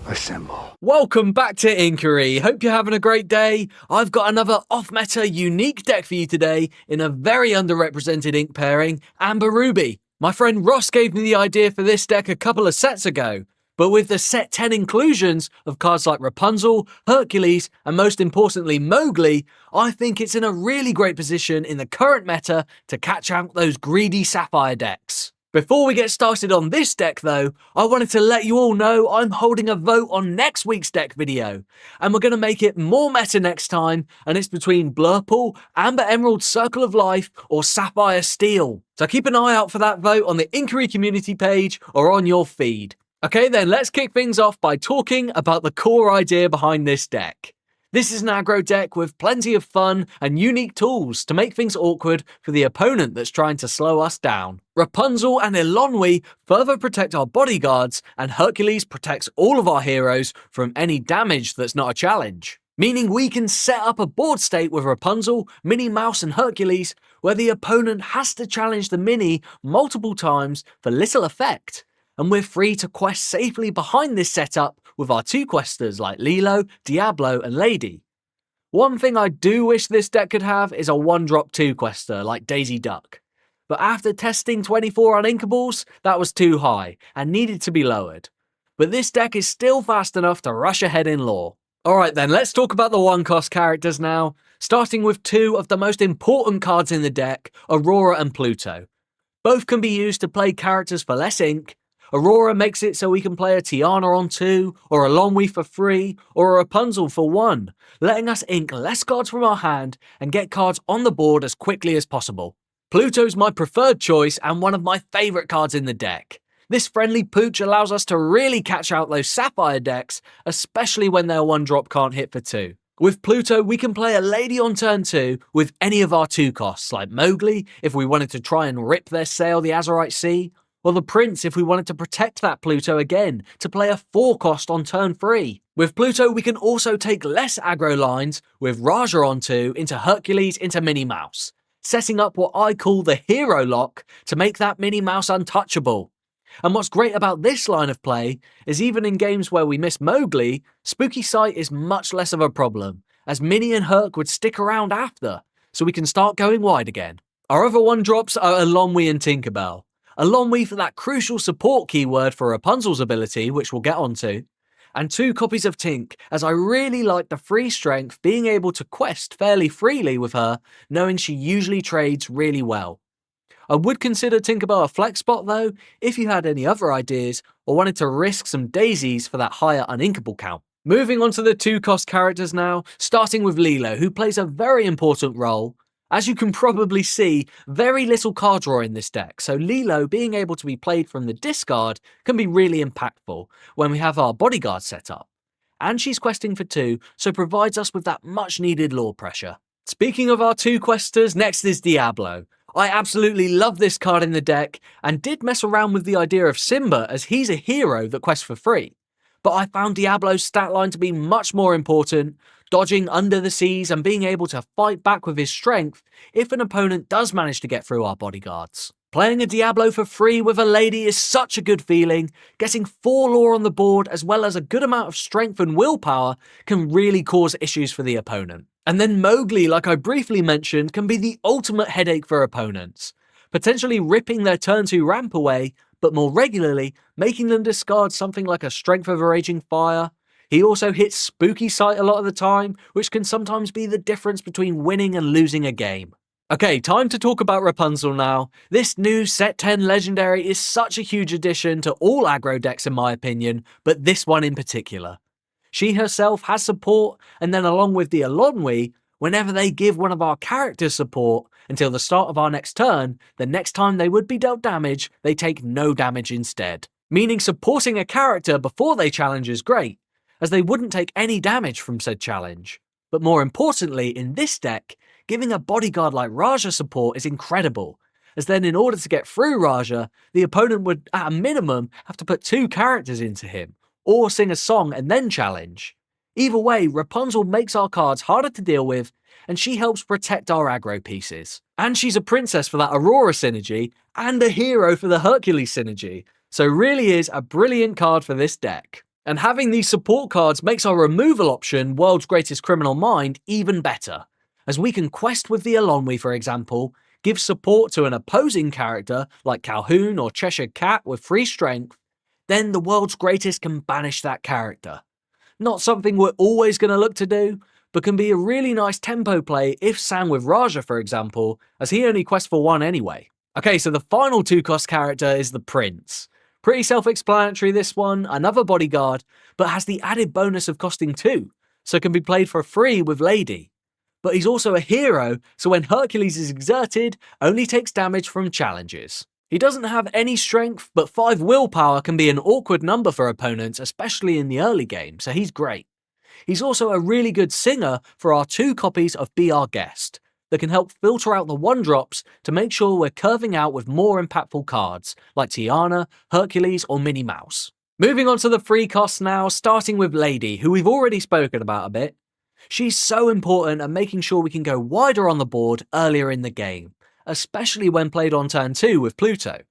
Assemble. Welcome back to Inkkery. Hope you're having a great day. I've got another off-meta unique deck for you today in a very underrepresented ink pairing, Amber Ruby. My friend Ross gave me the idea for this deck a couple of sets ago, but with the set 10 inclusions of cards like Rapunzel, Hercules, and most importantly Mowgli, I think it's in a really great position in the current meta to catch out those greedy Sapphire decks. Before we get started on this deck though, I wanted to let you all know I'm holding a vote on next week's deck video, and we're going to make it more meta next time, and it's between Blurple, Amber Emerald Circle of Life, or Sapphire Steel. So keep an eye out for that vote on the Inkkery community page or on your feed. Okay then, let's kick things off by talking about the core idea behind this deck. This is an aggro deck with plenty of fun and unique tools to make things awkward for the opponent that's trying to slow us down. Rapunzel and Eilonwy further protect our bodyguards, and Hercules protects all of our heroes from any damage that's not a challenge. Meaning we can set up a board state with Rapunzel, Minnie Mouse and Hercules where the opponent has to challenge the Minnie multiple times for little effect. And we're free to quest safely behind this setup with our two questers like Lilo, Diablo and Lady. One thing I do wish this deck could have is a 1-drop 2-quester like Daisy Duck. But after testing 24 uninkables, that was too high and needed to be lowered. But this deck is still fast enough to rush ahead in lore. Alright then, let's talk about the 1-cost characters now, starting with two of the most important cards in the deck, Aurora and Pluto. Both can be used to play characters for less ink. Aurora makes it so we can play a Tiana on 2, or a Eilonwy for free, or a Rapunzel for 1, letting us ink less cards from our hand and get cards on the board as quickly as possible. Pluto's my preferred choice and one of my favourite cards in the deck. This friendly pooch allows us to really catch out those Sapphire decks, especially when their 1-drop can't hit for 2. With Pluto, we can play a Lady on turn 2 with any of our 2 costs, like Mowgli if we wanted to try and rip their sail the Azurite Sea, or the Prince if we wanted to protect that Pluto again to play a 4-cost on turn 3. With Pluto we can also take less aggro lines with Raja on 2 into Hercules into Minnie Mouse, setting up what I call the hero lock to make that Minnie Mouse untouchable. And what's great about this line of play is even in games where we miss Mowgli, Spooky Sight is much less of a problem, as Minnie and Herc would stick around after, so we can start going wide again. Our other 1-drops are Eilonwy and Tinkerbell. Eilonwy for that crucial support keyword for Rapunzel's ability, which we'll get onto, and 2 copies of Tink, as I really like the free strength being able to quest fairly freely with her, knowing she usually trades really well. I would consider Tinkerbell a flex spot though, if you had any other ideas or wanted to risk some daisies for that higher uninkable count. Moving on to the 2-cost characters now, starting with Lilo, who plays a very important role. As you can probably see, very little card draw in this deck, so Lilo being able to be played from the discard can be really impactful when we have our bodyguard set up. And she's questing for 2, so provides us with that much needed lore pressure. Speaking of our 2 questers, next is Diablo. I absolutely love this card in the deck, and did mess around with the idea of Simba as he's a hero that quests for free. But I found Diablo's stat line to be much more important, dodging under the seas and being able to fight back with his strength if an opponent does manage to get through our bodyguards. Playing a Diablo for free with a Lady is such a good feeling. Getting 4 lore on the board as well as a good amount of strength and willpower can really cause issues for the opponent. And then Mowgli, like I briefly mentioned, can be the ultimate headache for opponents, potentially ripping their turn 2 ramp away, but more regularly making them discard something like a Strength of a Raging Fire. He also hits Spooky Sight a lot of the time, which can sometimes be the difference between winning and losing a game. Okay, time to talk about Rapunzel now. This new set 10 legendary is such a huge addition to all aggro decks in my opinion, but this one in particular. She herself has support, and then along with the Eilonwy, whenever they give one of our characters support until the start of our next turn, the next time they would be dealt damage, they take no damage instead. Meaning supporting a character before they challenge is great, as they wouldn't take any damage from said challenge. But more importantly, in this deck, giving a bodyguard like Raja support is incredible, as then in order to get through Raja, the opponent would at a minimum have to put 2 characters into him, or sing a song and then challenge. Either way, Rapunzel makes our cards harder to deal with, and she helps protect our aggro pieces. And she's a princess for that Aurora synergy, and a hero for the Hercules synergy, so really is a brilliant card for this deck. And having these support cards makes our removal option, World's Greatest Criminal Mind, even better, as we can quest with the Eilonwy, for example, give support to an opposing character like Calhoun or Cheshire Cat with free strength, then the World's Greatest can banish that character. Not something we're always going to look to do, but can be a really nice tempo play if sang with Raja, for example, as he only quests for 1 anyway. Okay, so the final 2-cost character is the Prince. Pretty self-explanatory this one, another bodyguard, but has the added bonus of costing 2, so can be played for free with Lady. But he's also a hero, so when Hercules is exerted, only takes damage from challenges. He doesn't have any strength, but 5 willpower can be an awkward number for opponents, especially in the early game, so he's great. He's also a really good singer for our 2 copies of Be Our Guest, that can help filter out the 1-drops to make sure we're curving out with more impactful cards, like Tiana, Hercules or Minnie Mouse. Moving on to the free costs now, starting with Lady, who we've already spoken about a bit. She's so important at making sure we can go wider on the board earlier in the game, especially when played on turn 2 with Pluto.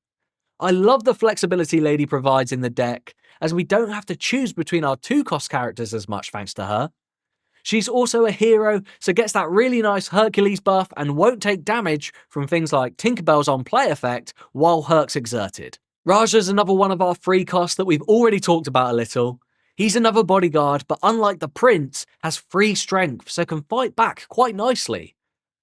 I love the flexibility Lady provides in the deck, as we don't have to choose between our 2-cost characters as much thanks to her. She's also a hero, so gets that really nice Hercules buff and won't take damage from things like Tinkerbell's on play effect while Herc's exerted. Raja's another one of our free costs that we've already talked about a little. He's another bodyguard, but unlike the Prince, has free strength, so can fight back quite nicely.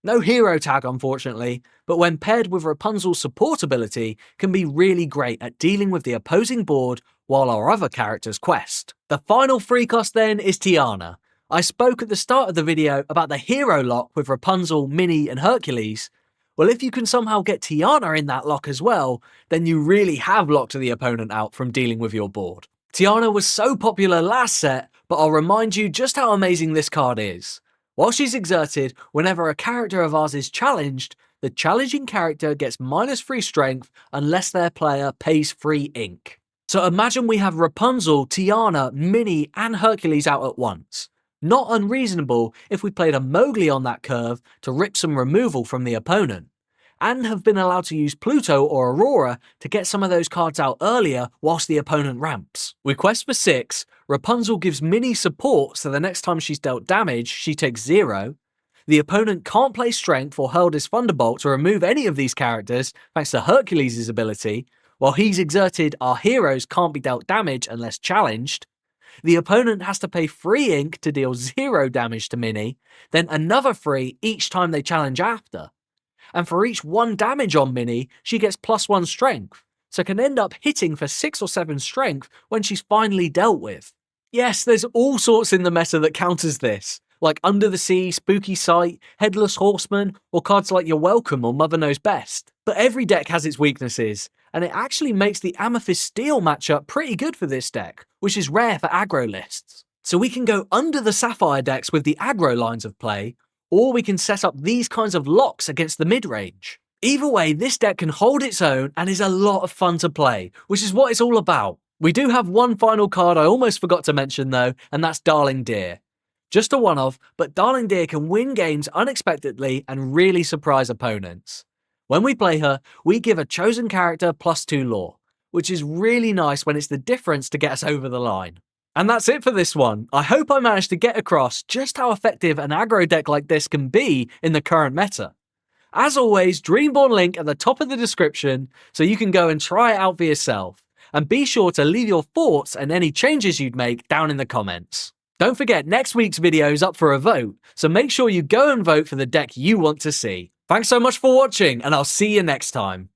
No hero tag unfortunately, but when paired with Rapunzel's support ability, can be really great at dealing with the opposing board while our other characters quest. The final free cost then is Tiana. I spoke at the start of the video about the hero lock with Rapunzel, Minnie and Hercules. Well, if you can somehow get Tiana in that lock as well, then you really have locked the opponent out from dealing with your board. Tiana was so popular last set, but I'll remind you just how amazing this card is. While she's exerted, whenever a character of ours is challenged, the challenging character gets -3 strength unless their player pays free ink. So imagine we have Rapunzel, Tiana, Minnie and Hercules out at once. Not unreasonable if we played a Mowgli on that curve to rip some removal from the opponent, and have been allowed to use Pluto or Aurora to get some of those cards out earlier whilst the opponent ramps. We quest for 6, Rapunzel gives Minnie support so the next time she's dealt damage, she takes 0. The opponent can't play Strength or hurl his Thunderbolt to remove any of these characters thanks to Hercules' ability. While he's exerted, our heroes can't be dealt damage unless challenged. The opponent has to pay free ink to deal 0 damage to Minnie, then another 3 each time they challenge after. And for each 1 damage on Minnie, she gets +1 strength, so can end up hitting for 6 or 7 strength when she's finally dealt with. Yes, there's all sorts in the meta that counters this, like Under the Sea, Spooky Sight, Headless Horseman, or cards like You're Welcome or Mother Knows Best. But every deck has its weaknesses, and it actually makes the Amethyst Steel matchup pretty good for this deck, which is rare for aggro lists. So we can go under the Sapphire decks with the aggro lines of play, or we can set up these kinds of locks against the mid-range. Either way, this deck can hold its own and is a lot of fun to play, which is what it's all about. We do have one final card I almost forgot to mention though, and that's Darling Deer. Just a one-off, but Darling Deer can win games unexpectedly and really surprise opponents. When we play her, we give a chosen character +2 lore, which is really nice when it's the difference to get us over the line. And that's it for this one. I hope I managed to get across just how effective an aggro deck like this can be in the current meta. As always, Dreamborn link at the top of the description so you can go and try it out for yourself. And be sure to leave your thoughts and any changes you'd make down in the comments. Don't forget, next week's video is up for a vote, so make sure you go and vote for the deck you want to see. Thanks so much for watching, and I'll see you next time.